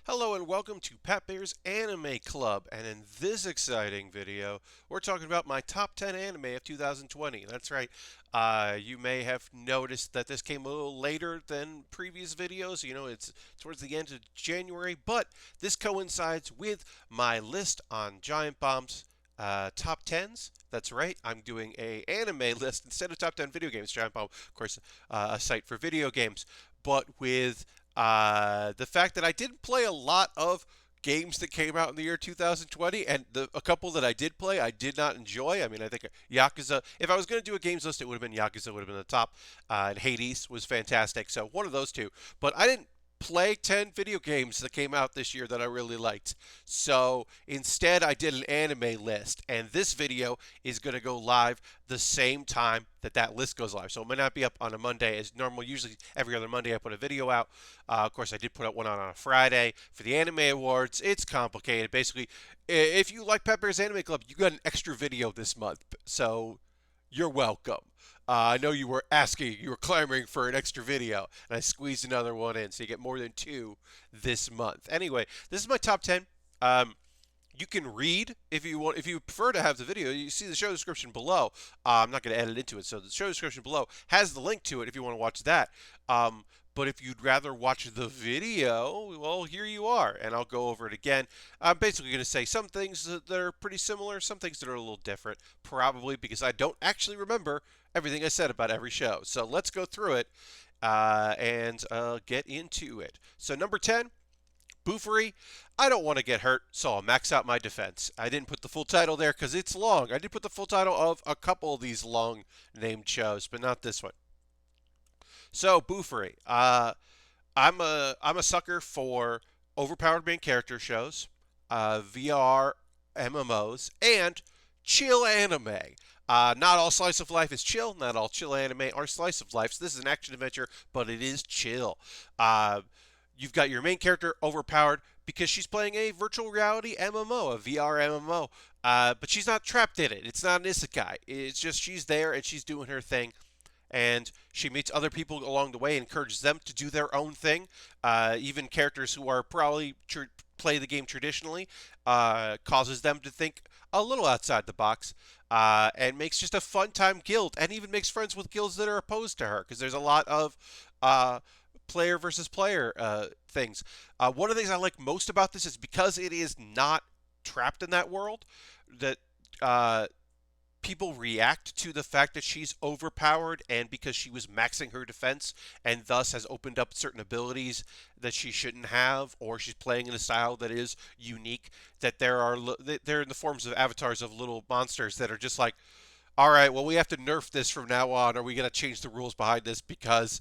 Hello and welcome to Pat Bear's Anime Club, and in this exciting video, we're talking about my top 10 anime of 2020. That's right. You may have noticed that this came a little later than previous videos. It's towards the end of January, but this coincides with my list on Giant Bomb's top 10s. That's right. I'm doing a anime list instead of top 10 video games. Giant Bomb, of course, a site for video games, but with the fact that I didn't play a lot of games that came out in the year 2020, and a couple that I did play, I did not enjoy. I mean, I think Yakuza, if I was going to do a games list, it would have been Yakuza, would have been the top, and Hades was fantastic. So one of those two. But I didn't play 10 video games that came out this year that I really liked. So instead, I did an anime list, and this video is going to go live the same time that list goes live. So it might not be up on a Monday as normal. Usually every other Monday I put a video out. Of course, I did put out one on a Friday for the Anime Awards. It's complicated. Basically, if you like Pepper's Anime Club, you got an extra video this month. So you're welcome. I know you were clamoring for an extra video, and I squeezed another one in, so you get more than two this month. Anyway, this is my top 10. You can read if you want. If you prefer to have the video, you see the show description below. I'm not going to edit into it, so the show description below has the link to it if you want to watch that. But if you'd rather watch the video, well, here you are, and I'll go over it again. I'm basically going to say some things that are pretty similar, some things that are a little different, probably because I don't actually remember everything I said about every show. So let's go through it and get into it. So number 10, Boofery. I don't want to get hurt, so I'll max out my defense. I didn't put the full title there because it's long. I did put the full title of a couple of these long named shows, but not this one. So Boofery. I'm a sucker for overpowered main character shows, VR MMOs, and chill anime. Not all slice of life is chill. Not all chill anime are slice of life. So this is an action adventure, but it is chill. You've got your main character overpowered because she's playing a virtual reality MMO, a VR MMO. But she's not trapped in it. It's not an isekai. It's just she's there and she's doing her thing. And she meets other people along the way and encourages them to do their own thing. Even characters who are probably play the game traditionally, causes them to think a little outside the box, and makes just a fun time guild, and even makes friends with guilds that are opposed to her, because there's a lot of player versus player things. One of the things I like most about this is because it is not trapped in that world, that people react to the fact that she's overpowered, and because she was maxing her defense and thus has opened up certain abilities that she shouldn't have, or she's playing in a style that is unique, that they're in the forms of avatars of little monsters that are just like, all right, well, we have to nerf this from now on. Are we going to change the rules behind this because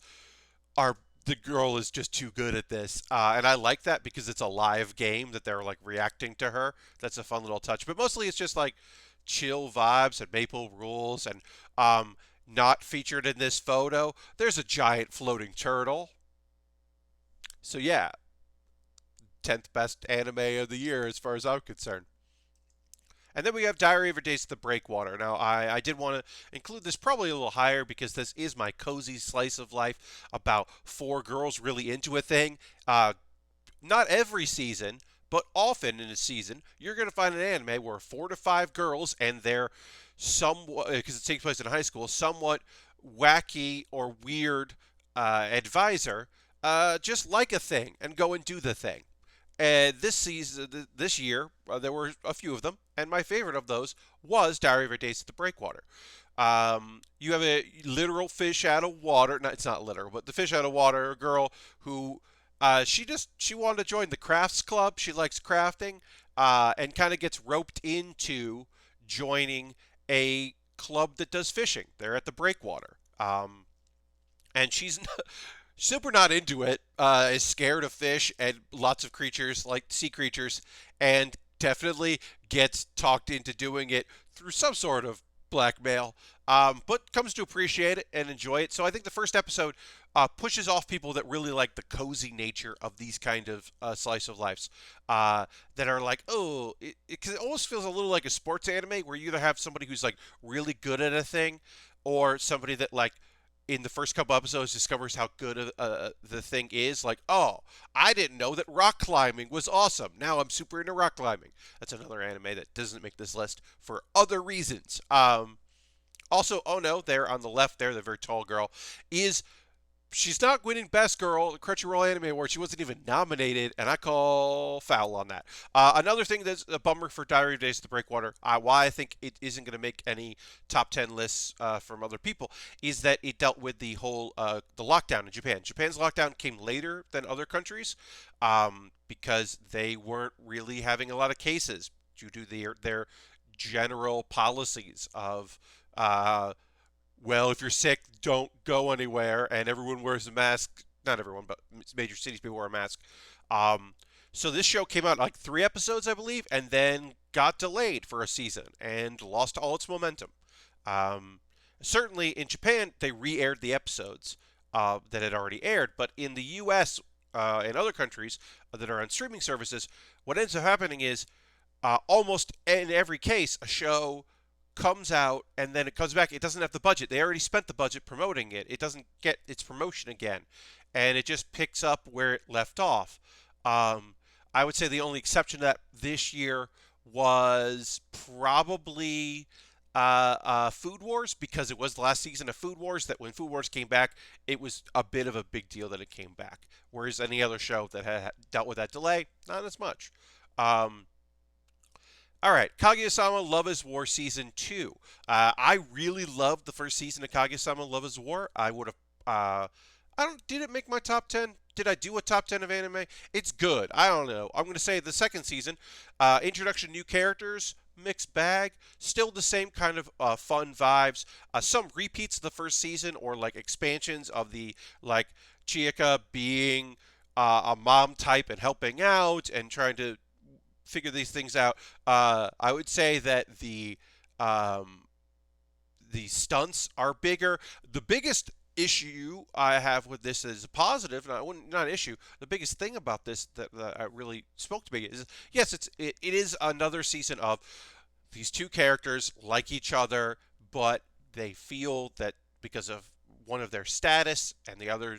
the girl is just too good at this? And I like that because it's a live game that they're like reacting to her. That's a fun little touch. But mostly it's just like chill vibes and maple rules. And not featured in this photo, there's a giant floating turtle. So yeah, 10th best anime of the year as far as I'm concerned. And then we have Diary of a Days at the Breakwater. Now, I did want to include this probably a little higher because this is my cozy slice of life about four girls really into a thing. Not every season, but often in a season, you're going to find an anime where 4 to 5 girls and their somewhat, because it takes place in high school, somewhat wacky or weird advisor just like a thing and go and do the thing. And this year, there were a few of them, and my favorite of those was Diary of a Days at the Breakwater. You have a literal fish out of water. No, it's not literal, but the fish out of water girl who she wanted to join the crafts club. She likes crafting, and kind of gets roped into joining a club that does fishing. They're at the breakwater, and she's super not into it. Is scared of fish and lots of creatures like sea creatures, and definitely gets talked into doing it through some sort of blackmail, but comes to appreciate it and enjoy it. So I think the first episode pushes off people that really like the cozy nature of these kind of slice of lives, that are like, oh, because it almost feels a little like a sports anime where you either have somebody who's like really good at a thing, or somebody that like in the first couple episodes discovers how good the thing is. Like, oh, I didn't know that rock climbing was awesome. Now I'm super into rock climbing. That's another anime that doesn't make this list for other reasons. Also, oh no, there on the left there, the very tall girl, is she's not winning Best Girl at Crunchyroll Anime Award. She wasn't even nominated, and I call foul on that. Another thing that's a bummer for Diary of Days of the Breakwater, why I think it isn't going to make any top 10 lists from other people, is that it dealt with the whole the lockdown in Japan. Japan's lockdown came later than other countries because they weren't really having a lot of cases due to their general policies of well, if you're sick, don't go anywhere, and everyone wears a mask. Not everyone, but major cities people wear a mask. Um, so this show came out like 3 episodes, I believe, and then got delayed for a season and lost all its momentum. Um, Certainly in Japan, they re-aired the episodes that had already aired, but in the U.S. And other countries that are on streaming services, what ends up happening is almost in every case, a show comes out and then it comes back. It doesn't have the budget. They already spent the budget promoting it. It doesn't get its promotion again, and it just picks up where it left off. Um, I would say the only exception to that this year was probably Food Wars, because it was the last season of Food Wars. That when Food Wars came back, it was a bit of a big deal that it came back. Whereas any other show that had dealt with that delay, not as much. Um, all right, Kaguyasama Loves War Season 2. I really loved the first season of Kaguyasama Loves War. I would have. I don't. Did it make my top 10? Did I do a top 10 of anime? It's good. I don't know. I'm going to say the second season. Introduction, new characters, mixed bag. Still the same kind of fun vibes. Some repeats of the first season or like expansions of the like Chiyaka being a mom type and helping out and trying to figure these things out. I would say that um, the stunts are bigger. The biggest issue I have with this is a positive, not an issue. The biggest thing about this that really spoke to me is yes, it is another season of these two characters like each other, but they feel that because of one of their status and the other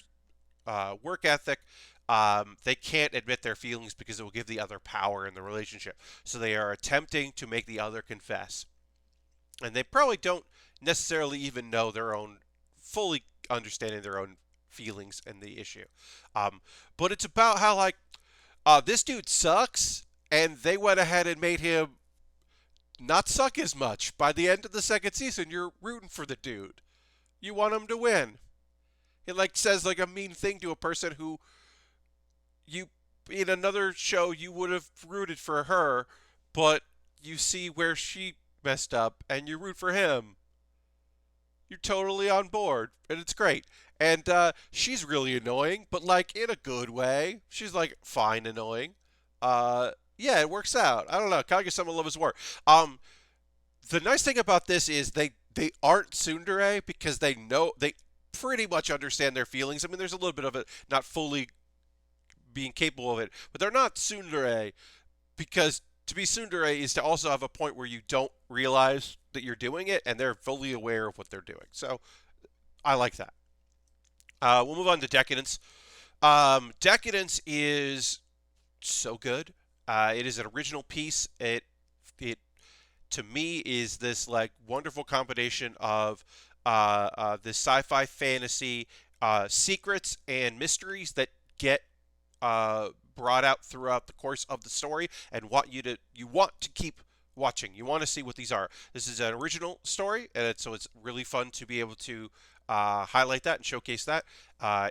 work ethic, they can't admit their feelings because it will give the other power in the relationship. So they are attempting to make the other confess. And they probably don't necessarily even know their own, fully understanding their own feelings and the issue. Um, but it's about how, like, this dude sucks, and they went ahead and made him not suck as much. By the end of the second season, you're rooting for the dude. You want him to win. It like says like a mean thing to a person who you in another show you would have rooted for her, but you see where she messed up and you root for him. You're totally on board, and it's great. And she's really annoying, but like in a good way. She's like fine annoying. Yeah, it works out. I don't know. Kaguya-sama Loves War. Um, the nice thing about this is they aren't tsundere because they pretty much understand their feelings. I mean, there's a little bit of it not fully being capable of it, but they're not tsundere because to be tsundere is to also have a point where you don't realize that you're doing it, and they're fully aware of what they're doing. So I like that. We'll move on to Decadence. Decadence is so good. It is an original piece. It to me is this like wonderful combination of this sci-fi fantasy secrets and mysteries that get brought out throughout the course of the story, and you want to keep watching. You want to see what these are. This is an original story, and so it's really fun to be able to highlight that and showcase that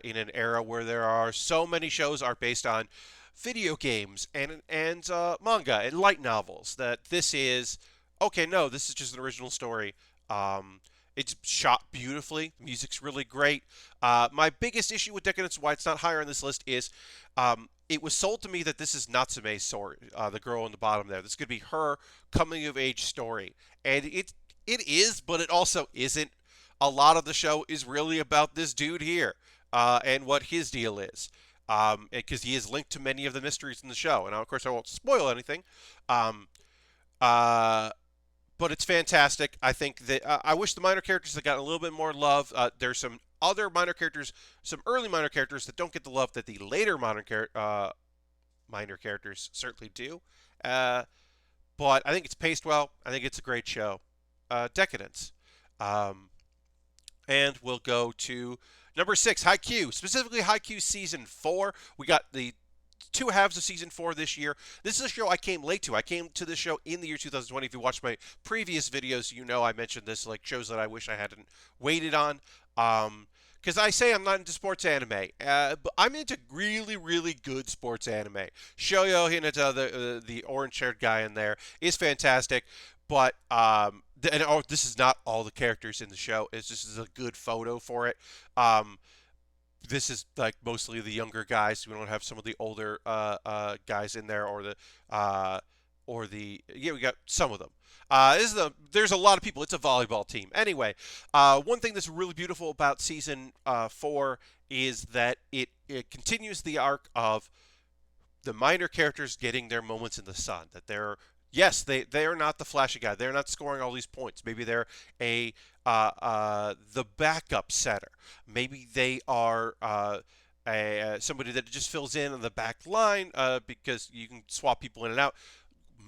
in an era where there are so many shows are based on video games and manga and light novels. That this is okay. No, this is just an original story. It's shot beautifully. Music's really great. My biggest issue with Decadence, why it's not higher on this list, is it was sold to me that this is Natsume's story, the girl on the bottom there. This could be her coming of age story, and it is, but it also isn't. A lot of the show is really about this dude here and what his deal is, because he is linked to many of the mysteries in the show. And of course, I won't spoil anything. Um, uh, but it's fantastic. I think that I wish the minor characters had gotten a little bit more love. There's some other minor characters, some early minor characters that don't get the love that the later minor characters certainly do. Uh, but I think it's paced well. I think it's a great show. Decadence. Um, and we'll go to number 6, Haikyuu. Specifically, Haikyuu Season 4. We got the two halves of Season 4 this year. This is a show I came late to. I came to this show in the year 2020. If you watched my previous videos, you know I mentioned this, like shows that I wish I hadn't waited on. Because I say I'm not into sports anime, but I'm into really, really good sports anime. Shoyo Hinata, the orange-haired guy in there, is fantastic. But this is not all the characters in the show. It's just a good photo for it. This is like mostly the younger guys. We don't have some of the older guys in there, yeah, we got some of them. There's a lot of people. It's a volleyball team. Anyway, one thing that's really beautiful about season 4 is that it continues the arc of the minor characters getting their moments in the sun. That they're yes, they are not the flashy guy. They're not scoring all these points. Maybe they're the backup setter. Maybe they are somebody that just fills in on the back line because you can swap people in and out.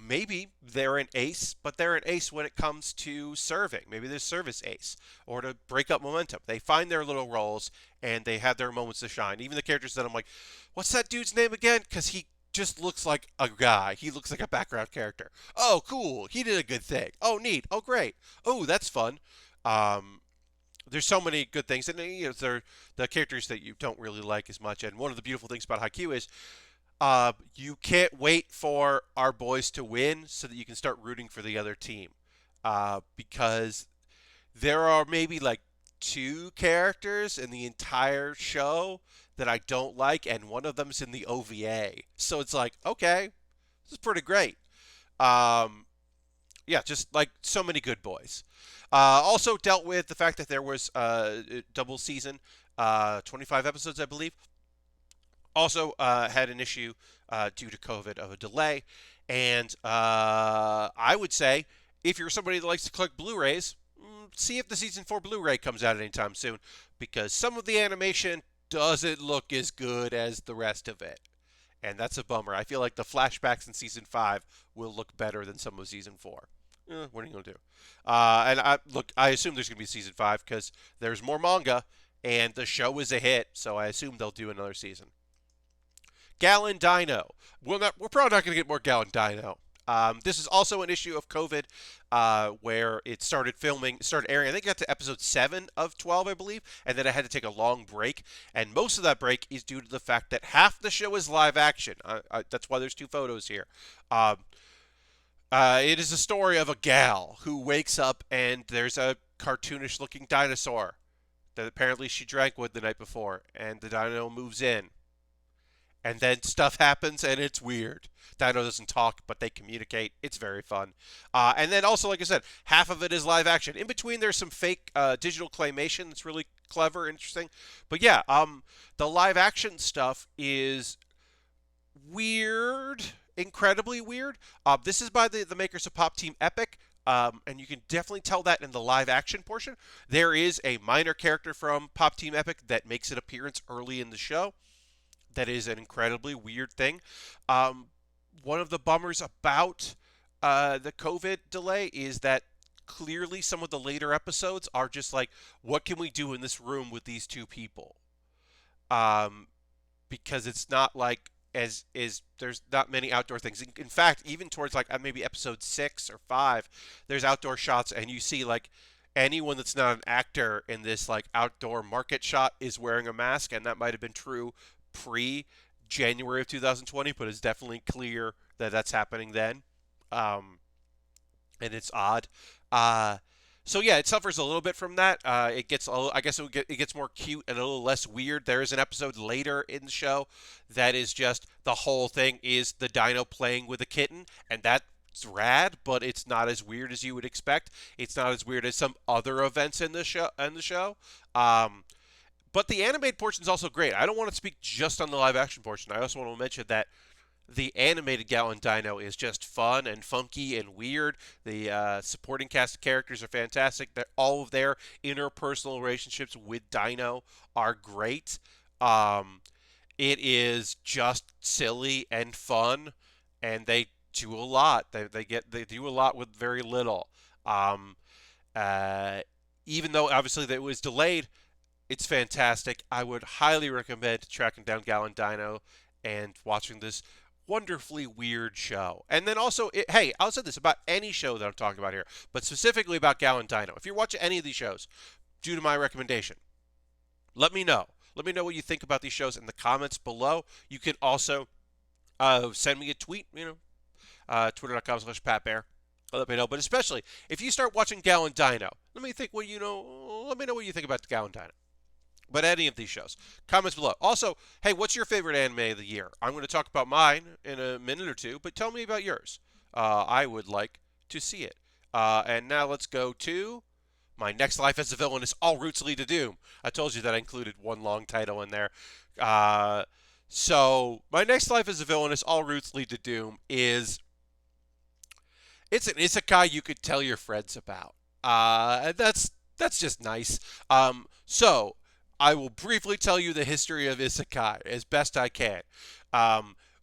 Maybe they're an ace, but they're an ace when it comes to serving. Maybe they're service ace or to break up momentum. They find their little roles and they have their moments to shine. Even the characters that I'm like, what's that dude's name again? Because he just looks like a guy. He looks like a background character. Oh, cool. He did a good thing. Oh, neat. Oh, great. Oh, that's fun. There's so many good things, and they're the characters that you don't really like as much. And one of the beautiful things about Haikyuu is you can't wait for our boys to win so that you can start rooting for the other team. Because there are maybe like 2 characters in the entire show that I don't like, and one of them's in the OVA. So it's like, okay, this is pretty great. Yeah, just like so many good boys. Also dealt with the fact that there was a double season, 25 episodes, I believe. Also had an issue due to COVID of a delay. And I would say if you're somebody that likes to collect Blu-rays, see if the season 4 Blu-ray comes out anytime soon, because some of the animation doesn't look as good as the rest of it. And that's a bummer. I feel like the flashbacks in season 5 will look better than some of season 4. What are you going to do? I assume there's going to be season 5 because there's more manga and the show is a hit, so I assume they'll do another season. Gallon Dino. We're probably not going to get more Gallon Dino. This is also an issue of COVID where it started airing. I think it got to episode 7 of 12, I believe, and then I had to take a long break. And most of that break is due to the fact that half the show is live action. That's why there's 2 photos here. It is a story of a gal who wakes up and there's a cartoonish looking dinosaur that apparently she drank with the night before, and the dino moves in. And then stuff happens, and it's weird. Dino doesn't talk, but they communicate. It's very fun. And then also, like I said, half of it is live action. In between, there's some fake digital claymation that's really clever, interesting. But yeah, the live action stuff is weird, incredibly weird. This is by the makers of Pop Team Epic. And you can definitely tell that in the live action portion. There is a minor character from Pop Team Epic that makes an appearance early in the show. That is an incredibly weird thing. One of the bummers about the COVID delay is that clearly some of the later episodes are just like, what can we do in this room with these 2 people? Because it's not like there's not many outdoor things. In fact, even towards like maybe episode 6 or 5, there's outdoor shots, and you see like anyone that's not an actor in this like outdoor market shot is wearing a mask, and that might have been true pre-January of 2020, but it's definitely clear that that's happening then. And it's odd. So yeah, it suffers a little bit from that. It gets, I guess it gets more cute and a little less weird. There is an episode later in the show that is just the whole thing is the dino playing with a kitten, and that's rad, but it's not as weird as you would expect. It's not as weird as some other events in the show. But the animated portion is also great. I don't want to speak just on the live action portion. I also want to mention that The animated Gallon Dino is just fun and funky and weird. The supporting cast of characters are fantastic. All of their interpersonal relationships with Dino are great. Um, it is just silly and fun, and they do a lot. They do a lot with very little. Um, uh, Even though obviously that it was delayed, it's fantastic. I would highly recommend tracking down Gallon Dino and watching this wonderfully weird show. And then also, hey, I'll say this about any show that I'm talking about here, but specifically about Gallon Dino. If you're watching any of these shows, due to my recommendation, let me know. Let me know what you think about these shows in the comments below. You can also send me a tweet, twitter.com/PatBaer. Let me know. But especially if you start watching Gallon Dino, let me let me know what you think about the Gallon Dino. But any of these shows, comments below. Also, hey, what's your favorite anime of the year? I'm going to talk about mine in a minute or two, but tell me about yours. I would like to see it. And now let's go to my next life as a villain is All Routes Lead to Doom. I told you that I included one long title in there. So my next life as a villain is All Routes Lead to Doom is it's an isekai you could tell your friends about. That's just nice. So I will briefly tell you the history of isekai as best I can.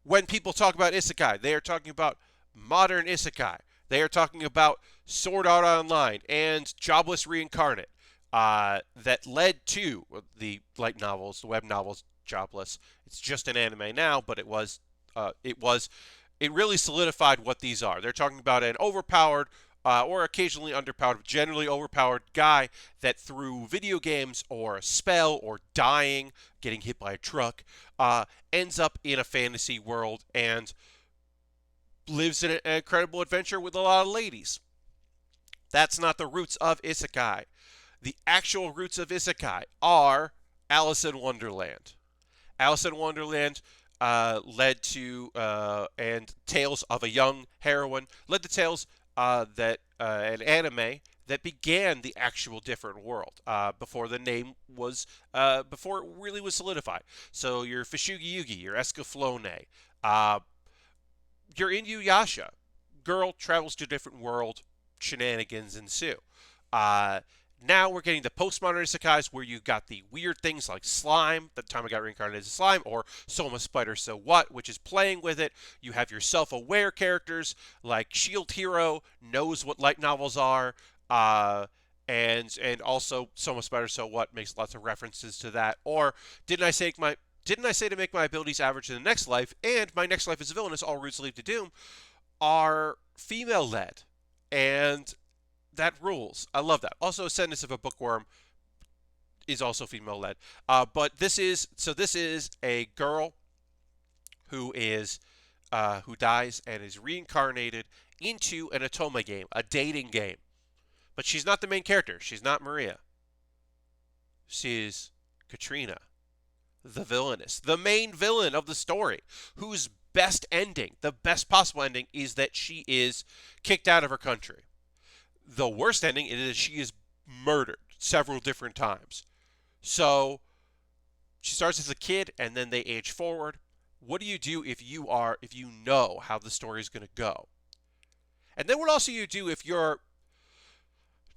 When people talk about isekai, they are talking about modern isekai. They are talking about Sword Art Online and Jobless Reincarnate that led to the light novels, the web novels, Jobless. It's just an anime now, but it really solidified what these are. They're talking about an overpowered or occasionally underpowered, generally overpowered guy that through video games or a spell or dying, getting hit by a truck, ends up in a fantasy world and lives in an incredible adventure with a lot of ladies. That's not the roots of isekai. The actual roots of isekai are Alice in Wonderland. Alice in Wonderland led to and tales of a young heroine led to tales that an anime that began the actual different world before the name was before it really was solidified. So your Fishugi Yugi, your Escaflowne, your Inuyasha, girl travels to a different world, shenanigans ensue. Uh, Now we're getting the postmodern isekais where you got the weird things like slime, the time I got reincarnated as a slime, or Soma Spider So What, which is playing with it. You have your self-aware characters like Shield Hero knows what light novels are, and also Soma Spider So What makes lots of references to that. Or didn't I say to make my abilities average in the next life, and my next life as a villain is All Routes Lead to Doom, are female led. And that rules. I love that. Also, Ascendance of a Bookworm is also female led. But this is a girl who dies and is reincarnated into an Otome game, a dating game. But she's not the main character. She's not Maria. She's Katrina, the villainess, the main villain of the story, whose best ending, the best possible ending, is that she is kicked out of her country. The worst ending is that she is murdered several different times. So she starts as a kid and then they age forward. What do you do if you know how the story is going to go? And then what else do you do if you're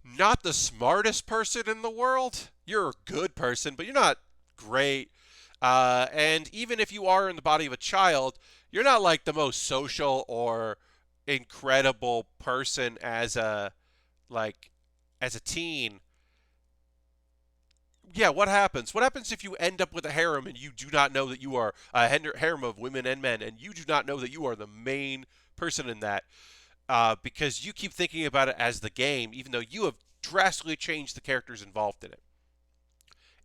not the smartest person in the world? You're a good person, but you're not great. And even if you are in the body of a child, you're not like the most social or incredible person as a teen. Yeah, what happens? What happens if you end up with a harem and you do not know that you are a harem of women and men, and you do not know that you are the main person in that because you keep thinking about it as the game, even though you have drastically changed the characters involved in it.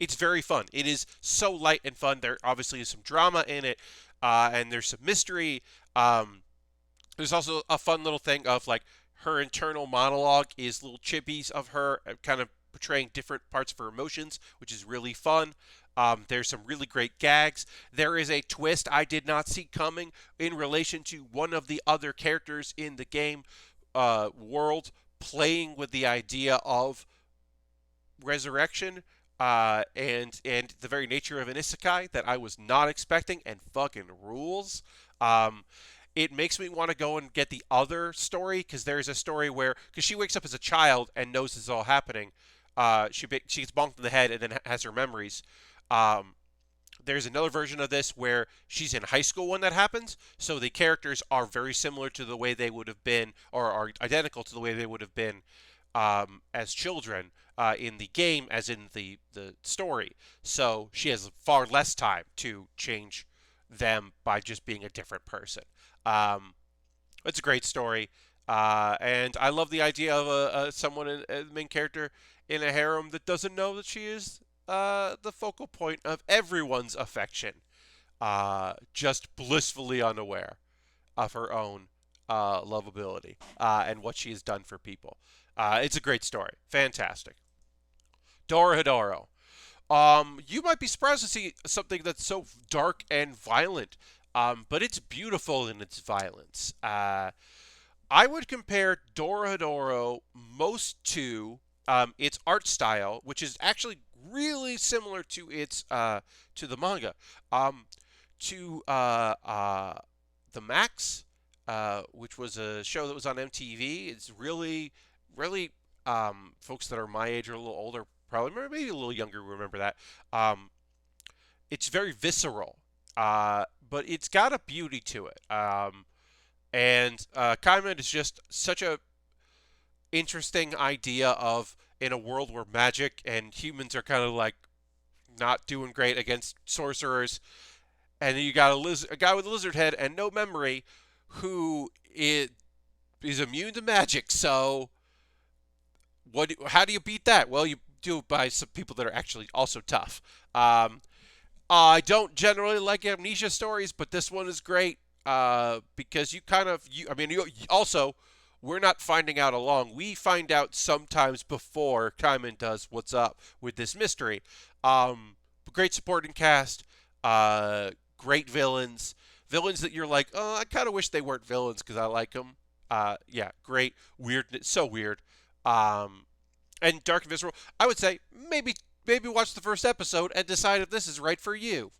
It's very fun. It is so light and fun. There obviously is some drama in it, and there's some mystery. There's also a fun little thing of like her internal monologue is little chippies of her kind of portraying different parts of her emotions, which is really fun. There's some really great gags. There is a twist I did not see coming in relation to one of the other characters in the game world playing with the idea of resurrection and the very nature of an isekai that I was not expecting and fucking rules. Um, it makes me want to go and get the other story because there's a story where because she wakes up as a child and knows this is all happening. She gets bonked in the head and then has her memories. Um, there's another version of this where she's in high school when that happens, so the characters are very similar to the way they would have been, or are identical to the way they would have been as children in the game as in the story. So she has far less time to change them by just being a different person. Um, it's a great story, and I love the idea of someone, a main character, in a harem that doesn't know that she is the focal point of everyone's affection, just blissfully unaware of her own lovability and what she has done for people. It's a great story. Fantastic. Doradoro. You might be surprised to see something that's so dark and violent, but it's beautiful in its violence. I would compare Doradoro most to its art style, which is actually really similar to its to the manga, um, to the Max, which was a show that was on MTV. It's really folks that are my age or a little older, probably maybe a little younger, remember that. Um, it's very visceral, but it's got a beauty to it. And Kaiman is just such a interesting idea of in a world where magic and humans are kind of like not doing great against sorcerers, and you got a guy with a lizard head and no memory who is immune to magic. So how do you beat that? Well, you do it by some people that are actually also tough. I don't generally like amnesia stories, but this one is great because I mean, you also, we're not finding out along. We find out sometimes before Kaiman does what's up with this mystery. Great supporting cast, great villains, villains that you're like, oh, I kind of wish they weren't villains because I like them. Yeah, great, weird, so weird. Um, and dark and visceral. I would say maybe watch the first episode and decide if this is right for you.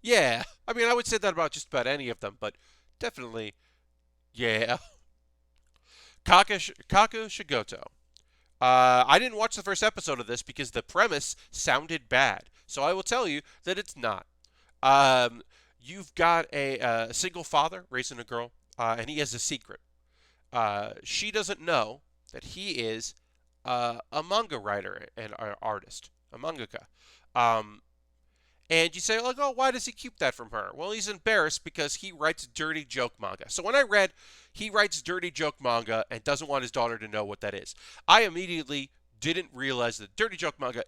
Yeah, I mean, I would say that about just about any of them, but definitely, yeah. Kakushigoto. I didn't watch the first episode of this because the premise sounded bad, so I will tell you that it's not. Um, you've got a single father raising a girl, and he has a secret. She doesn't know that he is a manga writer and artist, a mangaka. Um, and you say, like, oh, why does he keep that from her? Well, he's embarrassed because he writes dirty joke manga. So when I read he writes dirty joke manga and doesn't want his daughter to know what that is, I immediately didn't realize that dirty joke manga,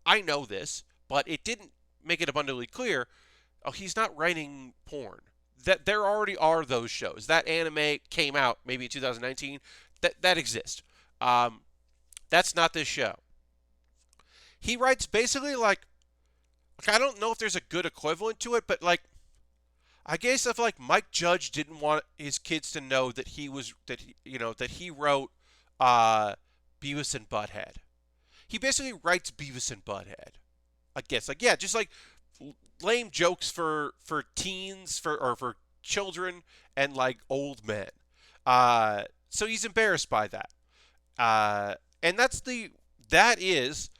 I know this, but it didn't make it abundantly clear, oh, he's not writing porn. That there already are those shows. That anime came out maybe in 2019. That exists. Um, that's not this show. He writes basically like I don't know if there's a good equivalent to it, but like I guess if like Mike Judge didn't want his kids to know that he was that he, that he wrote uh, Beavis and Butthead. He basically writes Beavis and Butthead. I guess like yeah, just like lame jokes for teens for children and like old men. So he's embarrassed by that. And that is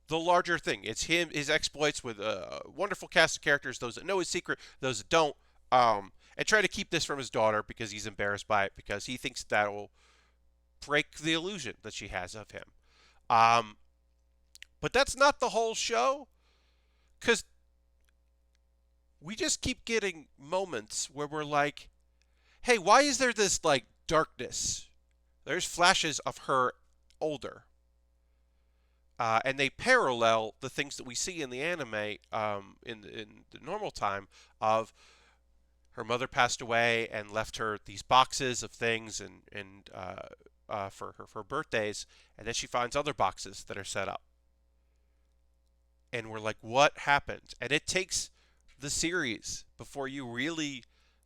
the larger thing. It's his exploits with a wonderful cast of characters, those that know his secret, those that don't, and try to keep this from his daughter because he's embarrassed by it because he thinks that will break the illusion that she has of him. Um, but that's not the whole show because we just keep getting moments where we're like, hey, why is there this like darkness? There's flashes of her older. And they parallel the things that we see in the anime in the normal time of her mother passed away and left her these boxes of things and for birthdays, and then she finds other boxes that are set up, and we're like, what happened? And it takes the series before you really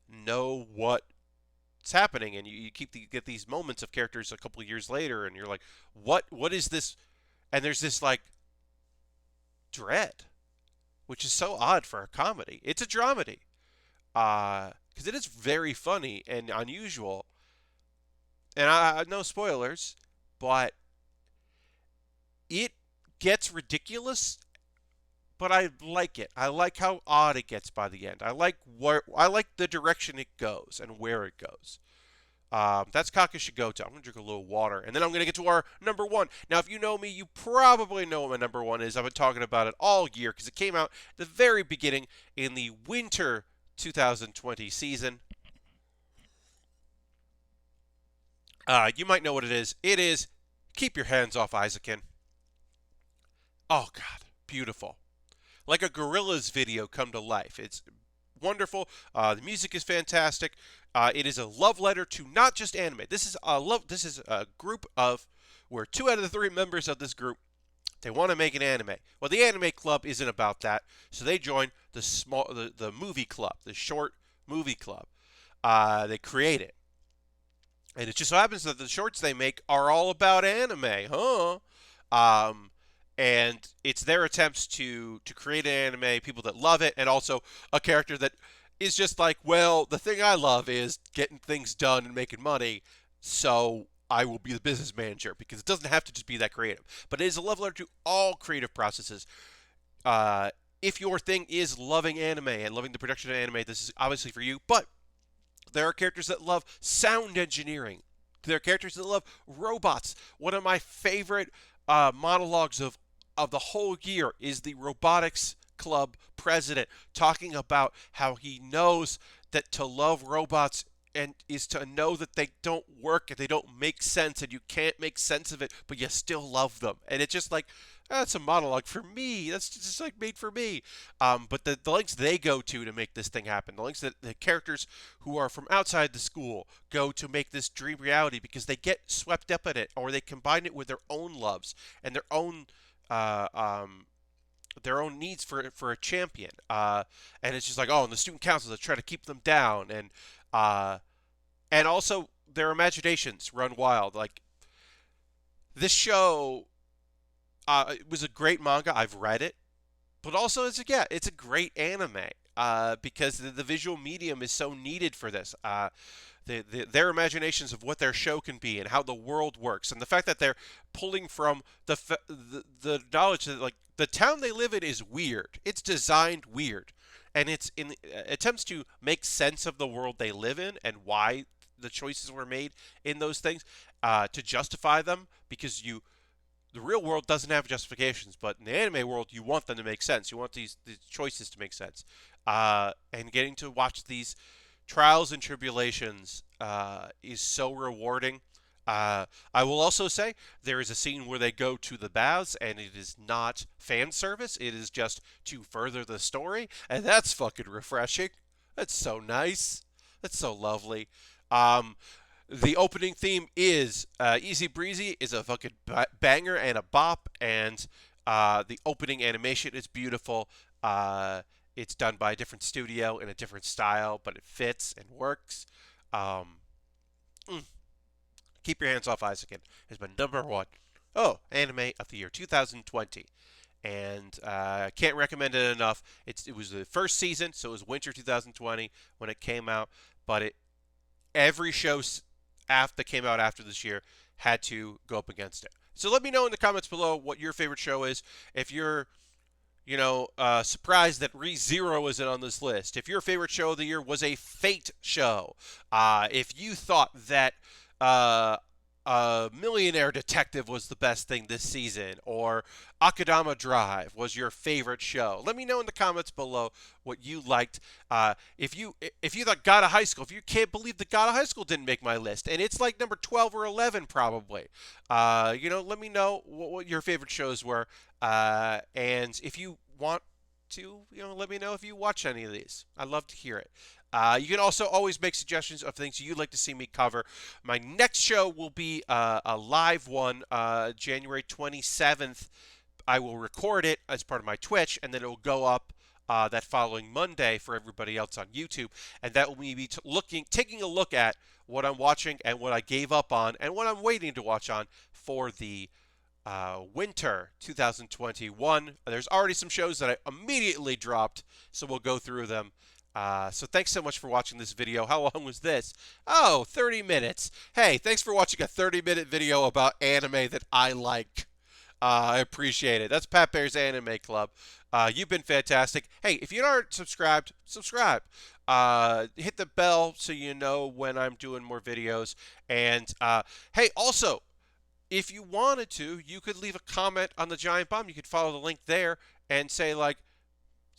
know what's happening, and you get these moments of characters a couple of years later, and you're like, what is this? And there's this like dread, which is so odd for a comedy. It's a dramedy. because it is very funny and unusual. And no spoilers, but it gets ridiculous. But I like it. I like how odd it gets by the end. I like the direction it goes and where it goes. That's Kakushigoto. I'm going to drink a little water, and then I'm going to get to our number one. Now, if you know me, you probably know what my number one is. I've been talking about it all year because it came out at the very beginning in the winter 2020 season. You might know what it is. It is Keep Your Hands Off Isaacin. Oh, God. Beautiful. Like a Gorillaz video come to life. It's wonderful. The music is fantastic. It is a love letter to not just anime. This is a group of where 2 out of the 3 members of this group they want to make an anime. Well, the anime club isn't about that, so they join the movie club, the short movie club. They create it, and it just so happens that the shorts they make are all about anime, huh? Um, and it's their attempts to create an anime, people that love it, and also a character that is just like, well, the thing I love is getting things done and making money, so I will be the business manager because it doesn't have to just be that creative. But it is a love letter to all creative processes. If your thing is loving anime and loving the production of anime, this is obviously for you. But there are characters that love sound engineering. There are characters that love robots. One of my favorite monologues of the whole year is the robotics club president talking about how he knows that to love robots and is to know that they don't work and they don't make sense and you can't make sense of it, but you still love them. And it's just like, that's a monologue for me. That's just like made for me. But the lengths they go to make this thing happen, the lengths that the characters who are from outside the school go to make this dream reality because they get swept up in it or they combine it with their own loves and uh, um, their own needs for a champion. And it's just like, oh, and the student councils that try to keep them down, uh, and also their imaginations run wild. Like this show, it was a great manga. I've read it, but also it's a great anime. Because the visual medium is so needed for this. Their imaginations of what their show can be and how the world works, and the fact that they're pulling from the knowledge that like the town they live in is weird. It's designed weird, and it's in attempts to make sense of the world they live in and why the choices were made in those things to justify them because the real world doesn't have justifications, but in the anime world, you want them to make sense. You want these choices to make sense. And getting to watch these trials and tribulations is so rewarding. I will also say there is a scene where they go to the baths, and it is not fan service. It is just to further the story, and that's fucking refreshing. That's so nice. That's so lovely. Um, the opening theme is Easy Breezy is a fucking banger and a bop, and the opening animation is beautiful. It's done by a different studio in a different style, but it fits and works. Um, mm, Keep Your Hands Off Isaacin has been number one. Oh, anime of the year 2020. And can't recommend it enough. It was the first season, so it was winter 2020 when it came out. But every show that came out after this year had to go up against it. So let me know in the comments below what your favorite show is. If you're surprised that ReZero isn't on this list. If your favorite show of the year was a Fate show. If you thought that Millionaire Detective was the best thing this season, or Akadama Drive was your favorite show. Let me know in the comments below what you liked. If you thought God of High School, if you can't believe that God of High School didn't make my list, and it's like number 12 or 11 probably. Let me know what your favorite shows were. And if you want to, let me know if you watch any of these. I'd love to hear it. You can also always make suggestions of things you'd like to see me cover. My next show will be a live one, January 27th. I will record it as part of my Twitch, and then it will go up that following Monday for everybody else on YouTube. And that will be taking a look at what I'm watching and what I gave up on and what I'm waiting to watch on for the winter 2021. There's already some shows that I immediately dropped, so we'll go through them. So thanks so much for watching this video. How long was this? Oh, 30 minutes. Hey, thanks for watching a 30-minute video about anime that I like. I appreciate it. That's Pat Bear's Anime Club. You've been fantastic. Hey, if you aren't subscribed, subscribe. Hit the bell so you know when I'm doing more videos. And hey, also, if you wanted to, you could leave a comment on the Giant Bomb. You could follow the link there and say like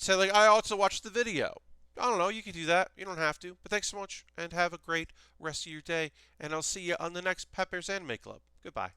I also watched the video. I don't know, you can do that. You don't have to. But thanks so much and have a great rest of your day. And I'll see you on the next Pepper's Anime Club. Goodbye.